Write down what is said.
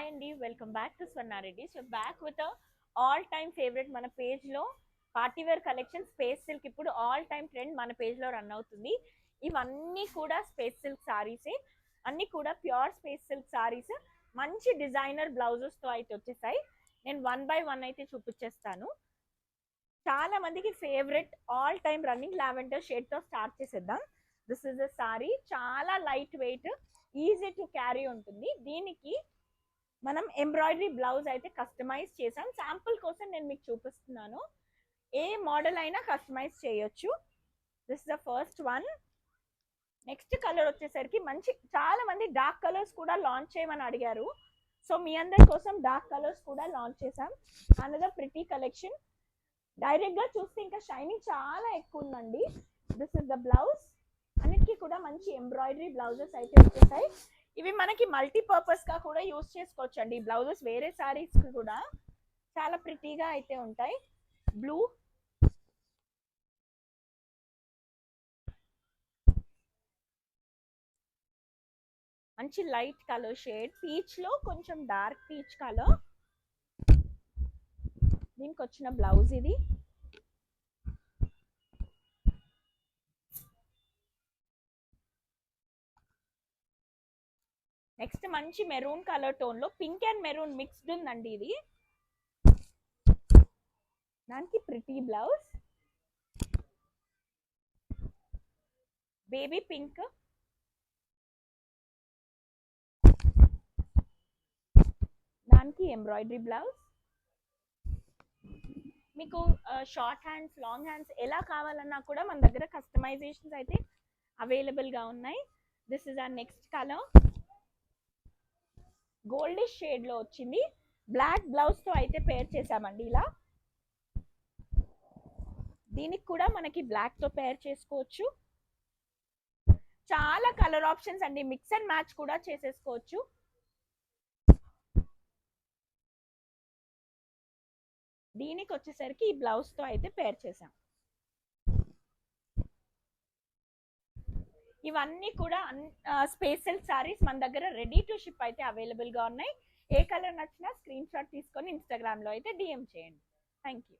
Hi అండి, welcome back to Swarnareddy. So back with all time favourite మన page లో party wear collection space silk. ఇప్పుడు all time trend మన page లో run అవుతుంది. ఇవన్నీ కూడా స్పేస్ సిల్క్ సారీసే, అన్ని కూడా ప్యూర్ స్పేస్ సిల్క్ సారీస్. మంచి డిజైనర్ బ్లౌజెస్ తో అయితే వచ్చేసాయి. నేను వన్ బై వన్ అయితే చూపించేస్తాను. చాలా మందికి favourite all time running lavender shade తో స్టార్ట్ చేసేద్దాం. దిస్ ఇస్ ద సారీ, చాలా light weight, easy to carry ఉంటుంది. దీనికి మనం ఎంబ్రాయిడరీ బ్లౌజ్ అయితే కస్టమైజ్ చేసాం. శాంపుల్ కోసం నేను మీకు చూపిస్తున్నాను. ఏ మోడల్ అయినా కస్టమైజ్ చేయొచ్చు. This the first one. Next colour వచ్చేసరికి మంచి, చాలా మంది డార్క్ కలర్స్ కూడా లాంచ్ చేయమని అడిగారు. సో మీ అందరి కోసం డార్క్ కలర్స్ కూడా లాంచ్ చేసాం. Another pretty collection. డైరెక్ట్ గా చూస్తే ఇంకా షైనింగ్ చాలా ఎక్కువ ఉందండి. This is the blouse. అన్నిటికీ కూడా మంచి ఎంబ్రాయిడరీ బ్లౌజెస్ అయితే వచ్చేసాయి. ఇవి మనకి మల్టీపర్పస్ గా కూడా యూస్ చేసుకోవచ్చు అండి. బ్లౌజెస్ వేరే సారీస్ కి కూడా చాలా ప్రిటీగా అయితే ఉంటాయి. బ్లూ, మంచి లైట్ కలర్ షేడ్, పీచ్ లో కొంచెం డార్క్ పీచ్ కలర్. దీనికి వచ్చిన బ్లౌజ్ ఇది. నెక్స్ట్ మంచి మెరూన్ కలర్ టోన్ లో పింక్ అండ్ మెరూన్ మిక్స్డ్ ఉందండి ఇది. దానికి ప్రిటీ బ్లౌజ్, బేబీ పింక్, దానికి ఎంబ్రాయిడరీ బ్లౌజ్. మీకు షార్ట్ హ్యాండ్స్, లాంగ్ హ్యాండ్స్ ఎలా కావాలన్నా కూడా మన దగ్గర కస్టమైజేషన్స్ అయితే అవైలబుల్ గా ఉన్నాయి. This is our next colour, goldish shade లో వచ్చింది. బ్లాక్ బ్లౌజ్ తో అయితే పేర్ చేసామండి ఇలా. దీనికి కూడా మనకి బ్లాక్ తో పేర్ చేసుకోవచ్చు. చాలా కలర్ ఆప్షన్స్ అండి, మిక్స్ అండ్ మ్యాచ్ కూడా చేసేసుకోవచ్చు. దీనికి వచ్చేసరికి ఈ బ్లౌజ్ తో అయితే పేర్ చేసాం. ఇవన్నీ కూడా స్పేస్ సిల్క్ సారీస్ మన దగ్గర రెడీ టు షిప్ అయితే అవైలబుల్ గా ఉన్నాయి. ఏ కలర్ నచ్చినా స్క్రీన్ షాట్ తీసుకొని ఇన్స్టాగ్రామ్ లో అయితే డిఎం చేయండి. Thank you.